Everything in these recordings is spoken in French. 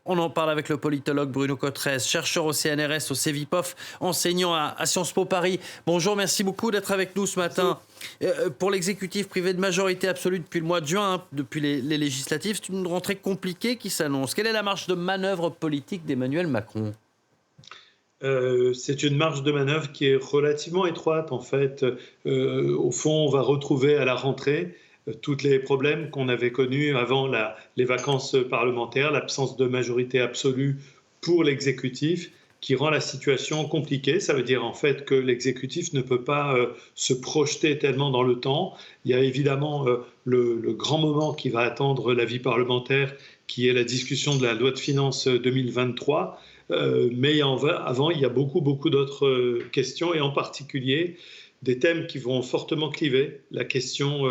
On en parle avec le politologue Bruno Cotrez, chercheur au CNRS, au CEVIPOF, enseignant à Sciences Po Paris. Bonjour, merci beaucoup d'être avec nous ce matin. Pour l'exécutif privé de majorité absolue depuis le mois de juin, depuis les législatives, c'est une rentrée compliquée qui s'annonce. Quelle est la marge de manœuvre politique d'Emmanuel Macron ? C'est une marge de manœuvre qui est relativement étroite en fait. Au fond, on va retrouver à la rentrée tous les problèmes qu'on avait connus avant les vacances parlementaires, l'absence de majorité absolue pour l'exécutif qui rend la situation compliquée. Ça veut dire en fait que l'exécutif ne peut pas se projeter tellement dans le temps. Il y a évidemment le grand moment qui va attendre la vie parlementaire, qui est la discussion de la loi de finances 2023. Mais avant, il y a beaucoup d'autres questions, et en particulier des thèmes qui vont fortement cliver. La question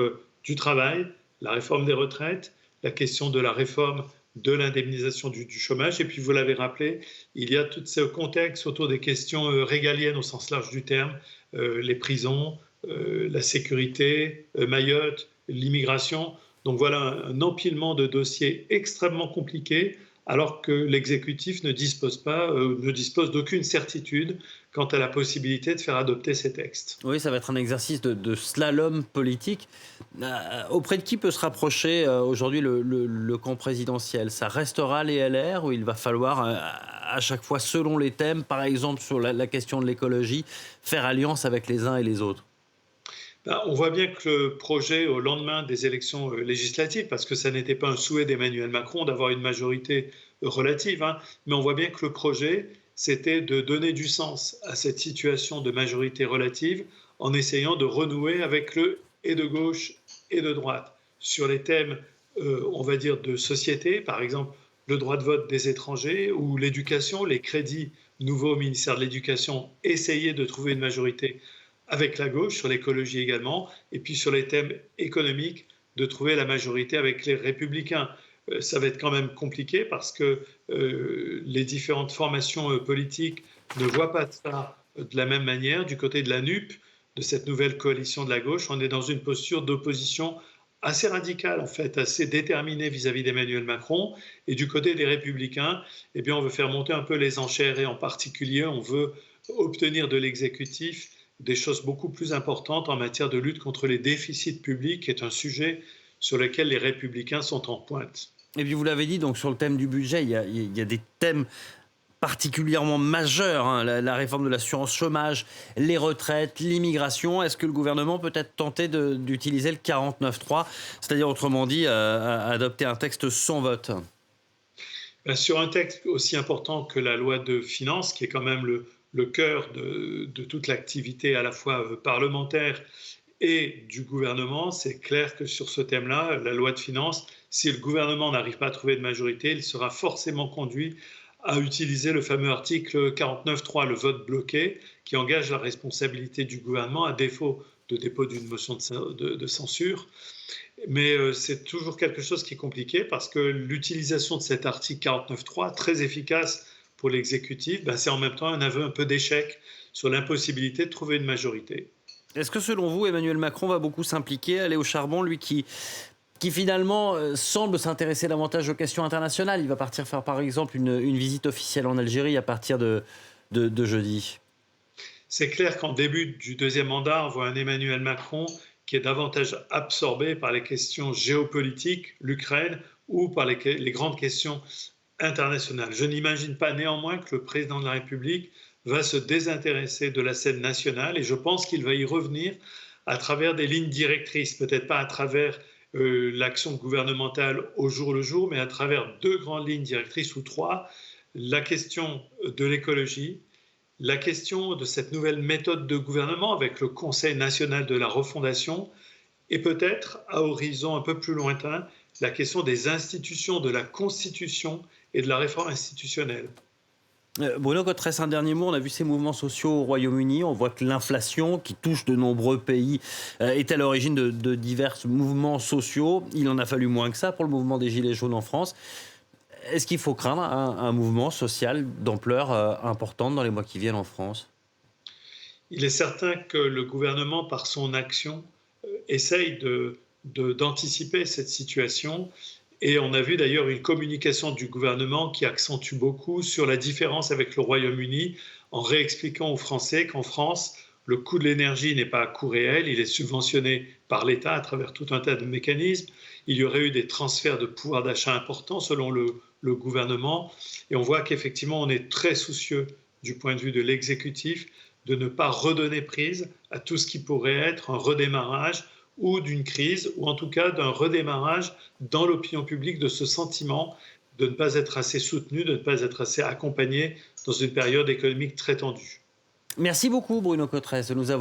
du travail, la réforme des retraites, la question de la réforme de l'indemnisation du chômage. Et puis, vous l'avez rappelé, il y a tout ce contexte autour des questions régaliennes au sens large du terme, les prisons, la sécurité, Mayotte, l'immigration. Donc voilà un empilement de dossiers extrêmement compliqués, alors que l'exécutif ne dispose d'aucune certitude quant à la possibilité de faire adopter ces textes. Oui, ça va être un exercice de slalom politique. Auprès de qui peut se rapprocher aujourd'hui le camp présidentiel ? Ça restera les LR, où il va falloir, à chaque fois, selon les thèmes, par exemple sur la question de l'écologie, faire alliance avec les uns et les autres ? On voit bien que le projet, au lendemain des élections législatives, parce que ça n'était pas un souhait d'Emmanuel Macron d'avoir une majorité relative, mais on voit bien que le projet, c'était de donner du sens à cette situation de majorité relative en essayant de renouer avec le et de gauche et de droite sur les thèmes, on va dire, de société, par exemple le droit de vote des étrangers ou l'éducation, les crédits nouveaux au ministère de l'Éducation, essayer de trouver une majorité avec la gauche, sur l'écologie également, et puis sur les thèmes économiques, de trouver la majorité avec les républicains. Ça va être quand même compliqué parce que les différentes formations politiques ne voient pas ça de la même manière. Du côté de la NUP, de cette nouvelle coalition de la gauche, on est dans une posture d'opposition assez radicale, en fait, assez déterminée vis-à-vis d'Emmanuel Macron. Et du côté des républicains, eh bien, on veut faire monter un peu les enchères, et en particulier, on veut obtenir de l'exécutif des choses beaucoup plus importantes en matière de lutte contre les déficits publics, qui est un sujet sur lequel les Républicains sont en pointe. Et puis vous l'avez dit, donc sur le thème du budget, il y a des thèmes particulièrement majeurs, la réforme de l'assurance chômage, les retraites, l'immigration. Est-ce que le gouvernement peut être tenté d'utiliser le 49.3, c'est-à-dire autrement dit, adopter un texte sans vote ? Sur un texte aussi important que la loi de finances, qui est quand même le cœur de toute l'activité à la fois parlementaire et du gouvernement, c'est clair que sur ce thème-là, la loi de finances, si le gouvernement n'arrive pas à trouver de majorité, il sera forcément conduit à utiliser le fameux article 49.3, le vote bloqué, qui engage la responsabilité du gouvernement à défaut de dépôt d'une motion de censure. Mais c'est toujours quelque chose qui est compliqué parce que l'utilisation de cet article 49.3, très efficace pour l'exécutif, c'est en même temps un aveu un peu d'échec sur l'impossibilité de trouver une majorité. Est-ce que selon vous, Emmanuel Macron va beaucoup s'impliquer, aller au charbon, lui qui finalement semble s'intéresser davantage aux questions internationales ? Il va partir faire par exemple une visite officielle en Algérie à partir de jeudi. C'est clair qu'en début du deuxième mandat, on voit un Emmanuel Macron qui est davantage absorbé par les questions géopolitiques, l'Ukraine, ou par les grandes questions internationales. Je n'imagine pas néanmoins que le président de la République va se désintéresser de la scène nationale, et je pense qu'il va y revenir à travers des lignes directrices, peut-être pas à travers l'action gouvernementale au jour le jour, mais à travers deux grandes lignes directrices ou trois: la question de l'écologie, la question de cette nouvelle méthode de gouvernement avec le Conseil national de la refondation, et peut-être, à horizon un peu plus lointain, la question des institutions, de la Constitution et de la réforme institutionnelle. Bruno Cotrez, un dernier mot. On a vu ces mouvements sociaux au Royaume-Uni. On voit que l'inflation, qui touche de nombreux pays, est à l'origine de divers mouvements sociaux. Il en a fallu moins que ça pour le mouvement des Gilets jaunes en France. Est-ce qu'il faut craindre un mouvement social d'ampleur importante dans les mois qui viennent en France ? Il est certain que le gouvernement, par son action, essaye d'anticiper cette situation Et on a vu d'ailleurs une communication du gouvernement qui accentue beaucoup sur la différence avec le Royaume-Uni en réexpliquant aux Français qu'en France, le coût de l'énergie n'est pas à coût réel, il est subventionné par l'État à travers tout un tas de mécanismes. Il y aurait eu des transferts de pouvoir d'achat importants selon le gouvernement. Et on voit qu'effectivement, on est très soucieux du point de vue de l'exécutif de ne pas redonner prise à tout ce qui pourrait être un redémarrage ou d'une crise, ou en tout cas d'un redémarrage dans l'opinion publique de ce sentiment de ne pas être assez soutenu, de ne pas être assez accompagné dans une période économique très tendue. Merci beaucoup Bruno Cotresse de nous avoir